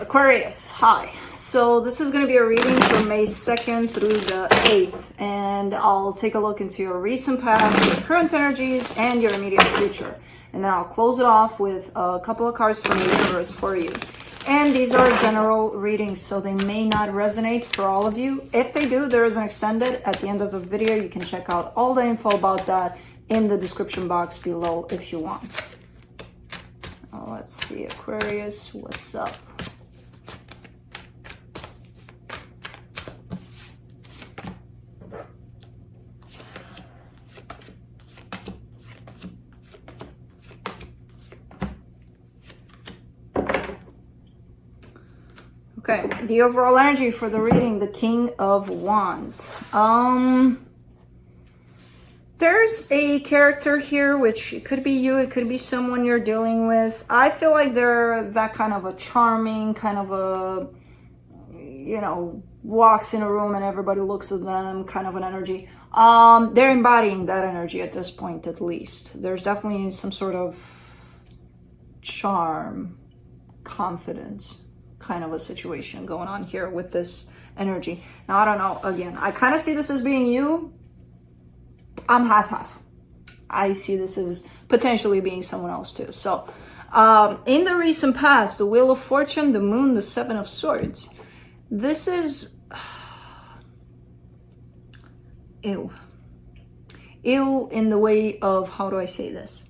Aquarius, hi. So this is going to be a reading from May 2nd through the 8th, and I'll take a look into your recent past, your current energies, and your immediate future. And then I'll close it off with a couple of cards from the universe for you. And these are general readings, so they may not resonate for all of you. If they do, there is an extended at the end of the video. You can check out all the info about that in the description box below if you want. Let's see, Aquarius, what's up? Okay, the overall energy for the reading, the King of Wands. There's a character here, which it could be you, it could be someone you're dealing with. I feel like they're that kind of a charming, kind of a, you know, walks in a room and everybody looks at them kind of an energy. They're embodying that energy at this point, at least. There's definitely some sort of charm, confidence kind of a situation going on here with this energy. Now, I don't know, again, I kind of see this as being you. I'm half-half. I see this as potentially being someone else too. So, in the recent past, the Wheel of Fortune, the Moon, the Seven of Swords. This is... ew. Ew in the way of, how do I say this?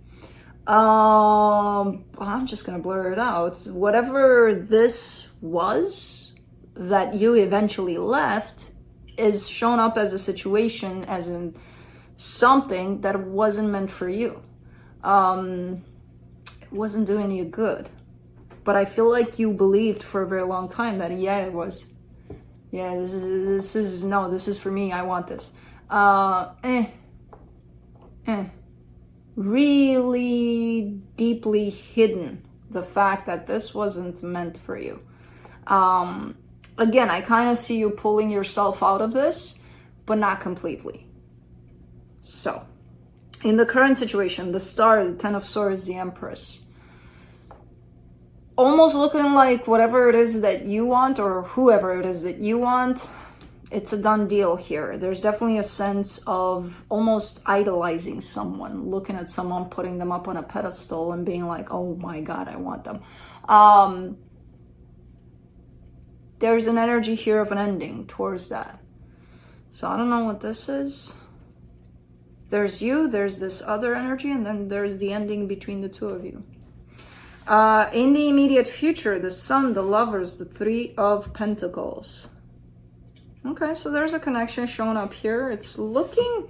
I'm just gonna blur it out. Whatever this was that you eventually left is shown up as a situation, as in something that wasn't meant for you. It wasn't doing you good. But I feel like you believed for a very long time that, yeah, it was. Yeah, this is for me. I want this. Really deeply hidden the fact that this wasn't meant for you. Again, I kind of see you pulling yourself out of this, but not completely. So, in the current situation, the Star, the Ten of Swords, the Empress, almost looking like whatever it is that you want, or whoever it is that you want, it's a done deal here. There's definitely a sense of almost idolizing someone, looking at someone, putting them up on a pedestal and being like, oh my God, I want them. There's an energy here of an ending towards that. So I don't know what this is. There's you, there's this other energy, and then there's the ending between the two of you. In the immediate future, the Sun, the Lovers, the Three of Pentacles. Okay, so there's a connection showing up here. It's looking,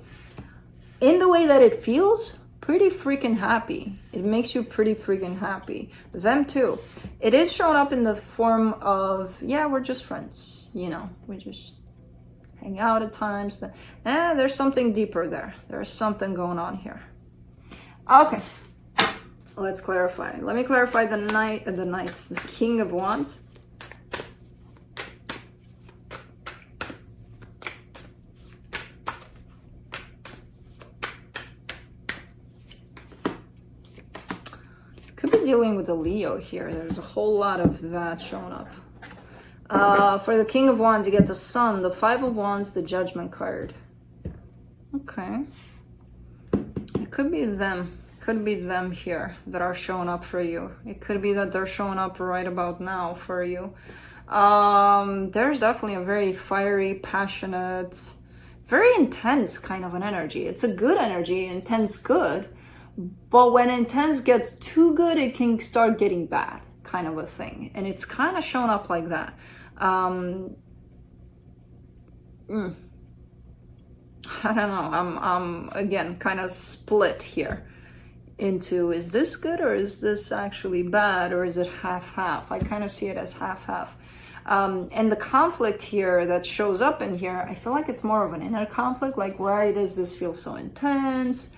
in the way that it feels, pretty freaking happy. It makes you pretty freaking happy. Them too. It is showing up in the form of, yeah, we're just friends. You know, we just hang out at times. But there's something deeper there. There's something going on here. Okay, let's clarify. Let me clarify the King of Wands. Dealing with the Leo here. There's a whole lot of that showing up. For the King of Wands, you get the Sun, the Five of Wands, the Judgment card. Okay. It could be them. Could be them here that are showing up for you. It could be that they're showing up right about now for you. There's definitely a very fiery, passionate, very intense kind of an energy. It's a good energy, intense good. But when intense gets too good, it can start getting bad, kind of a thing. And it's kind of shown up like that. I don't know. I'm again, kind of split here into, is this good or is this actually bad, or is it half-half? I kind of see it as half-half. And the conflict here that shows up in here, I feel like it's more of an inner conflict. Like, why does this feel so intense?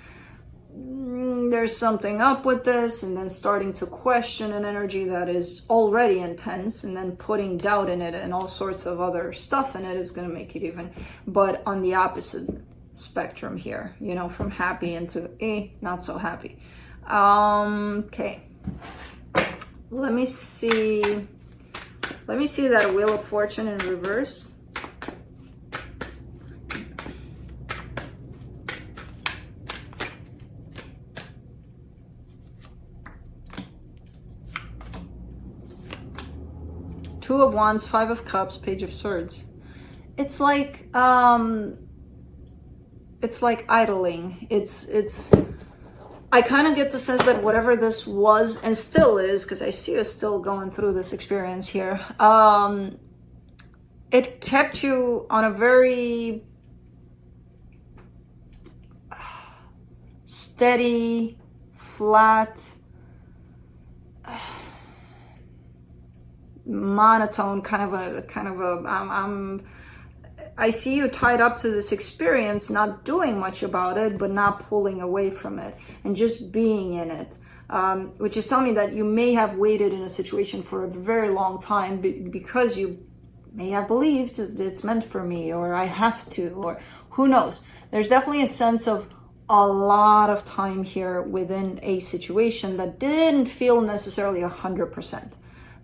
There's something up with this, and then starting to question an energy that is already intense, and then putting doubt in it and all sorts of other stuff in it is going to make it even, but on the opposite spectrum here, you know, from happy into not so happy. Okay, let me see Let me see that Wheel of Fortune in reverse. Two of Wands, Five of Cups, Page of Swords. It's like idling. I kind of get the sense that whatever this was and still is, because I see you still going through this experience here, it kept you on a very steady, flat, monotone I see you tied up to this experience, not doing much about it, but not pulling away from it and just being in it, which is telling me that you may have waited in a situation for a very long time because you may have believed it's meant for me, or I have to, or who knows. There's definitely a sense of a lot of time here within a situation that didn't feel necessarily 100%.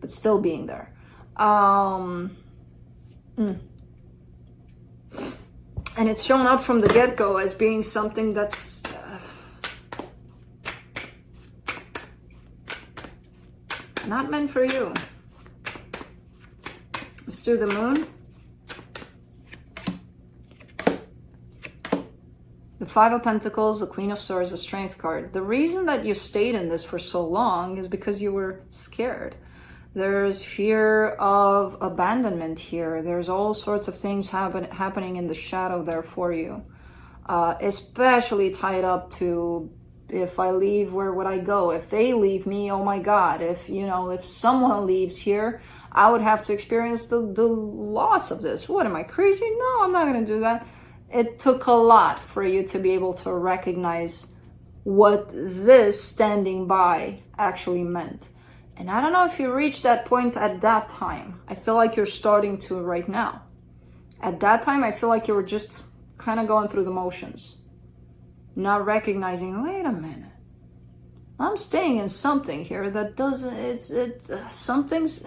But still being there. And it's shown up from the get-go as being something that's not meant for you. Let's do the Moon. The Five of Pentacles, the Queen of Swords, the Strength card. The reason that you stayed in this for so long is because you were scared. There's fear of abandonment here. There's all sorts of things happening in the shadow there for you. Especially tied up to, if I leave, where would I go? If they leave me, oh my God. If someone leaves here, I would have to experience the loss of this. What, am I crazy? No, I'm not going to do that. It took a lot for you to be able to recognize what this standing by actually meant. And I don't know if you reached that point at that time. I feel like you're starting to right now. At that time, I feel like you were just kind of going through the motions. Not recognizing, wait a minute. I'm staying in something here that doesn't, something's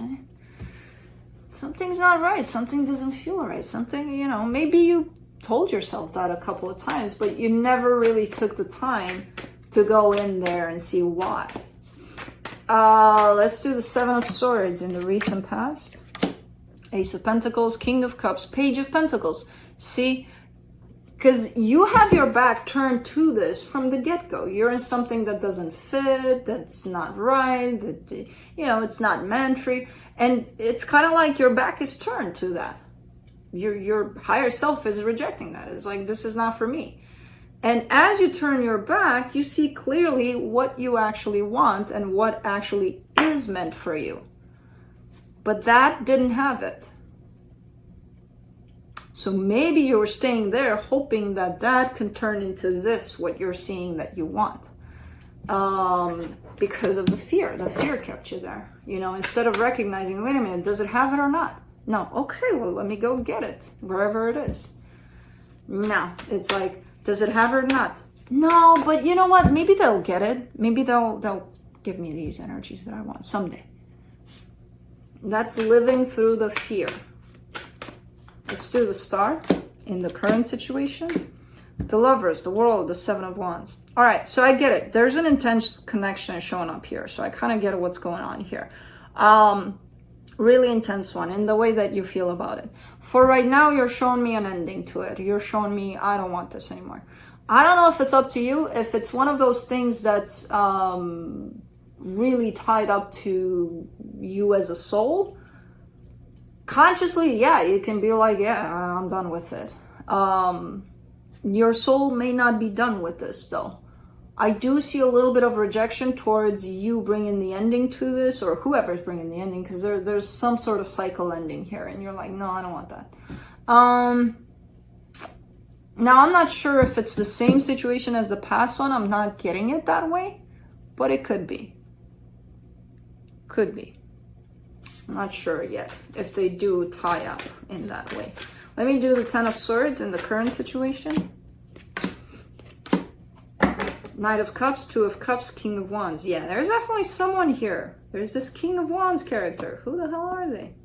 not right. Something doesn't feel right. Something, maybe you told yourself that a couple of times, but you never really took the time to go in there and see why. Let's do the Seven of Swords in the recent past. Ace of Pentacles, King of Cups, Page of Pentacles. See, because you have your back turned to this from the get-go. You're in something that doesn't fit, that's not right, that, it's not meant for you. And it's kind of like your back is turned to that. Your higher self is rejecting that. It's like, this is not for me. And as you turn your back, you see clearly what you actually want and what actually is meant for you. But that didn't have it. So maybe you were staying there hoping that that can turn into this, what you're seeing that you want. Because of the fear. The fear kept you there. Instead of recognizing, wait a minute, does it have it or not? No. Okay, well, let me go get it, wherever it is. Now, it's like, does it have it or not? No, but you know what? Maybe they'll get it. Maybe they'll give me these energies that I want someday. That's living through the fear. Let's do the Star in the current situation. The Lovers, the World, the Seven of Wands. All right, so I get it. There's an intense connection showing up here. So I kind of get what's going on here. Really intense one in the way that you feel about it. For right now, you're showing me an ending to it. You're showing me, I don't want this anymore. I don't know if it's up to you. If it's one of those things that's really tied up to you as a soul, consciously, yeah, you can be like, yeah, I'm done with it. Your soul may not be done with this, though. I do see a little bit of rejection towards you bringing the ending to this, or whoever's bringing the ending, because there's some sort of cycle ending here, and you're like, no, I don't want that. Now, I'm not sure if it's the same situation as the past one. I'm not getting it that way, but it could be. Could be. I'm not sure yet if they do tie up in that way. Let me do the Ten of Swords in the current situation. Knight of Cups, Two of Cups, King of Wands. Yeah, there's definitely someone here. There's this King of Wands character. Who the hell are they?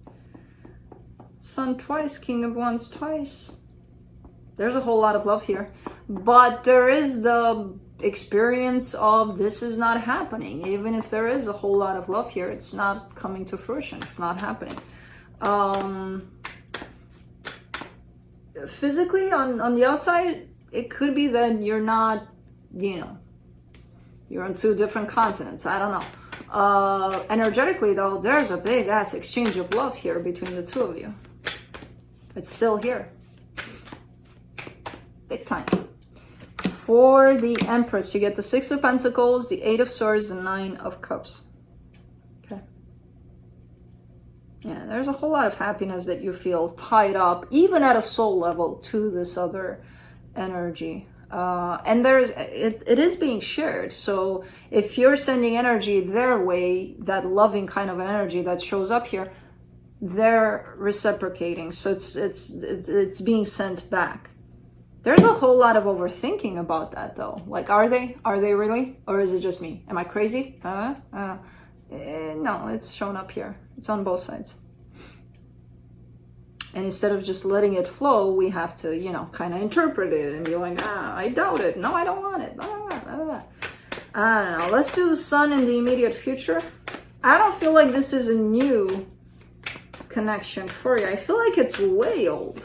Sun twice, King of Wands twice. There's a whole lot of love here. But there is the experience of this is not happening. Even if there is a whole lot of love here, it's not coming to fruition. It's not happening. Physically, on the outside, it could be that you're not, you know, you're on two different continents. I don't know. Energetically, though, there's a big ass exchange of love here between the two of you. It's still here. Big time. For the Empress, you get the Six of Pentacles, the Eight of Swords, the Nine of Cups. Okay. Yeah, there's a whole lot of happiness that you feel tied up, even at a soul level, to this other energy. And it is being shared. So if you're sending energy their way, that loving kind of an energy that shows up here, they're reciprocating. So it's being sent back. There's a whole lot of overthinking about that, though. Like, are they really, or is it just me? Am I crazy? No, it's shown up here. It's on both sides. And instead of just letting it flow, we have to, you know, kind of interpret it and be like, I doubt it. No, I don't want it. I don't know. Let's do the Sun in the immediate future. I don't feel like this is a new connection for you. I feel like it's way old.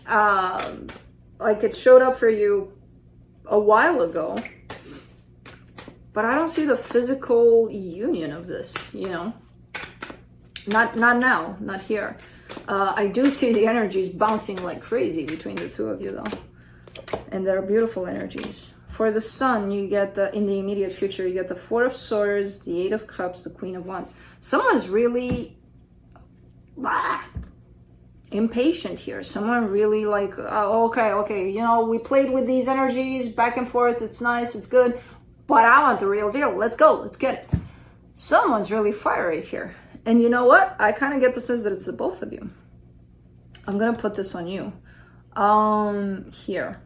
Like it showed up for you a while ago. But I don't see the physical union of this, you know. Not now, not here. I do see the energies bouncing like crazy between the two of you, though. And they're beautiful energies. For the Sun, you get in the immediate future, you get the Four of Swords, the Eight of Cups, the Queen of Wands. Someone's really impatient here. Someone really like, okay, you know, we played with these energies back and forth. It's nice, it's good. But I want the real deal. Let's go. Let's get it. Someone's really fiery here. And you know what? I kind of get the sense that it's the both of you. I'm going to put this on you. Here.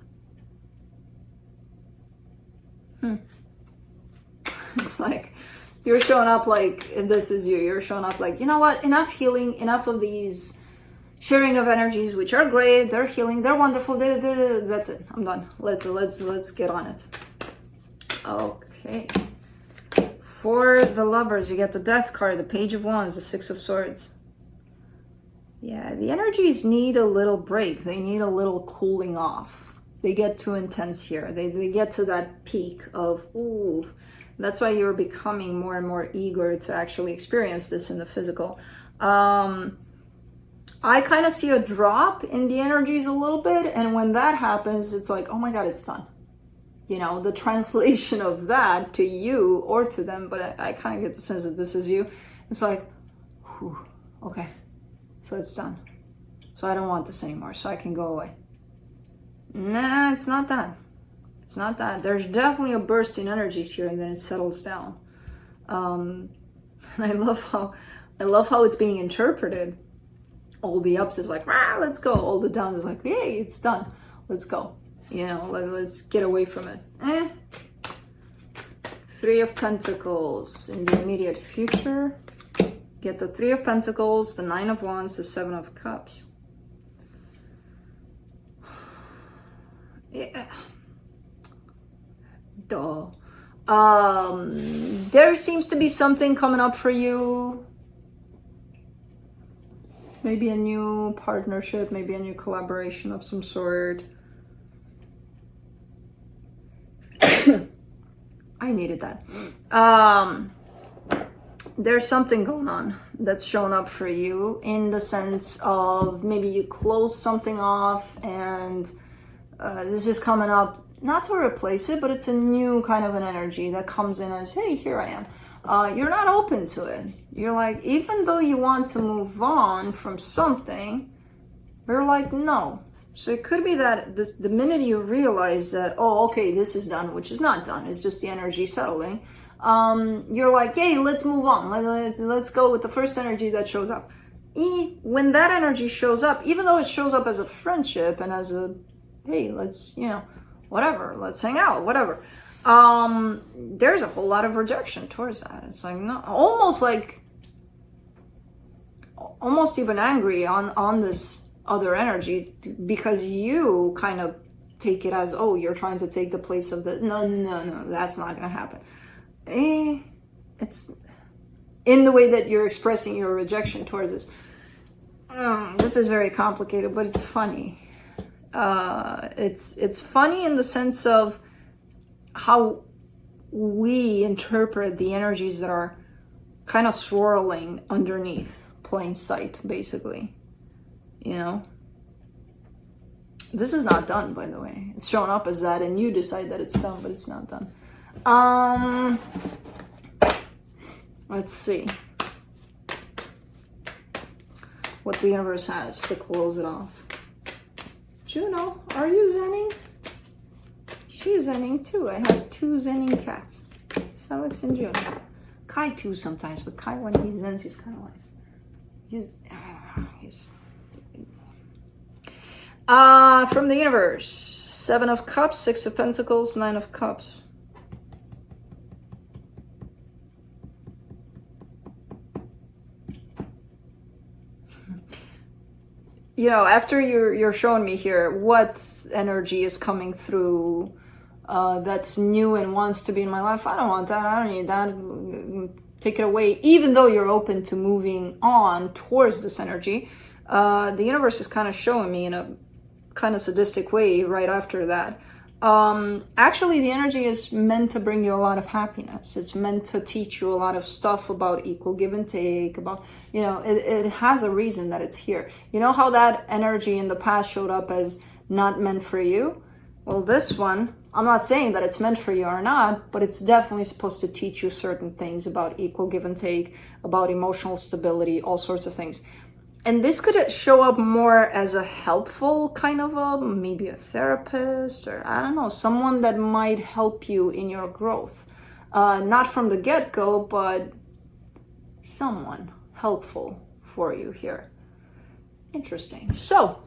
It's like, you're showing up like, if this is you, you're showing up like, you know what? Enough healing, enough of these sharing of energies, which are great. They're healing. They're wonderful. That's it. I'm done. Let's get on it. Okay. For the Lovers, you get the Death card, the Page of Wands, the Six of Swords. Yeah, the energies need a little break. They need a little cooling off. They get too intense here. They get to that peak of, ooh. That's why you're becoming more and more eager to actually experience this in the physical. I kind of see a drop in the energies a little bit. And when that happens, it's like, oh my God, it's done. You know, the translation of that to you or to them, but I kind of get the sense that this is you. It's like, whew, okay, so it's done. So I don't want this anymore, so I can go away. Nah, it's not that. It's not that. There's definitely a burst in energies here, and then it settles down. And I love how it's being interpreted. All the ups is like, let's go. All the downs is like, yay, it's done. Let's go. You know, let's get away from it. Three of Pentacles in the immediate future. Get the Three of Pentacles, the Nine of Wands, the Seven of Cups. Yeah. Duh. There seems to be something coming up for you. Maybe a new partnership, maybe a new collaboration of some sort. I needed that. There's something going on that's shown up for you in the sense of maybe you close something off and this is coming up, not to replace it, but it's a new kind of an energy that comes in as, hey, here I am. You're not open to it. You're like, even though you want to move on from something, you're like, no. So it could be that the minute you realize that, oh, okay, this is done, which is not done, it's just the energy settling, you're like, hey, let's move on. Let's go with the first energy that shows up. When that energy shows up, even though it shows up as a friendship and as a, hey, let's, you know, whatever, let's hang out, whatever. There's a whole lot of rejection towards that. It's like, no, almost almost even angry on this other energy, because you kind of take it as, oh, you're trying to take the place of the, no, that's not gonna happen. It's in the way that you're expressing your rejection towards this. This is very complicated, but it's funny. It's funny in the sense of how we interpret the energies that are kind of swirling underneath plain sight, basically. You know, this is not done, by the way. It's shown up as that, and you decide that it's done, but it's not done. Let's see what the universe has to close it off. Juno, are you zenning? She's zenning too. I have 2 zenning cats, Felix and Juno. Kai too sometimes, but Kai, when he zens, he's kind of like, he's from the universe, 7 of Cups, 6 of Pentacles, 9 of Cups. You know, after you're showing me here what energy is coming through that's new and wants to be in my life, I don't want that. I don't need that. Take it away. Even though you're open to moving on towards this energy, the universe is kind of showing me in a kind of sadistic way right after that. Actually, the energy is meant to bring you a lot of happiness. It's meant to teach you a lot of stuff about equal give and take, about, you know, it has a reason that it's here. You know how that energy in the past showed up as not meant for you? Well, this one, I'm not saying that it's meant for you or not, but it's definitely supposed to teach you certain things about equal give and take, about emotional stability, all sorts of things. And this could show up more as a helpful kind of maybe a therapist, or I don't know, someone that might help you in your growth. Not from the get-go, but someone helpful for you here. Interesting. So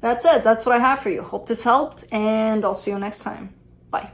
that's it. That's what I have for you. Hope this helped, and I'll see you next time.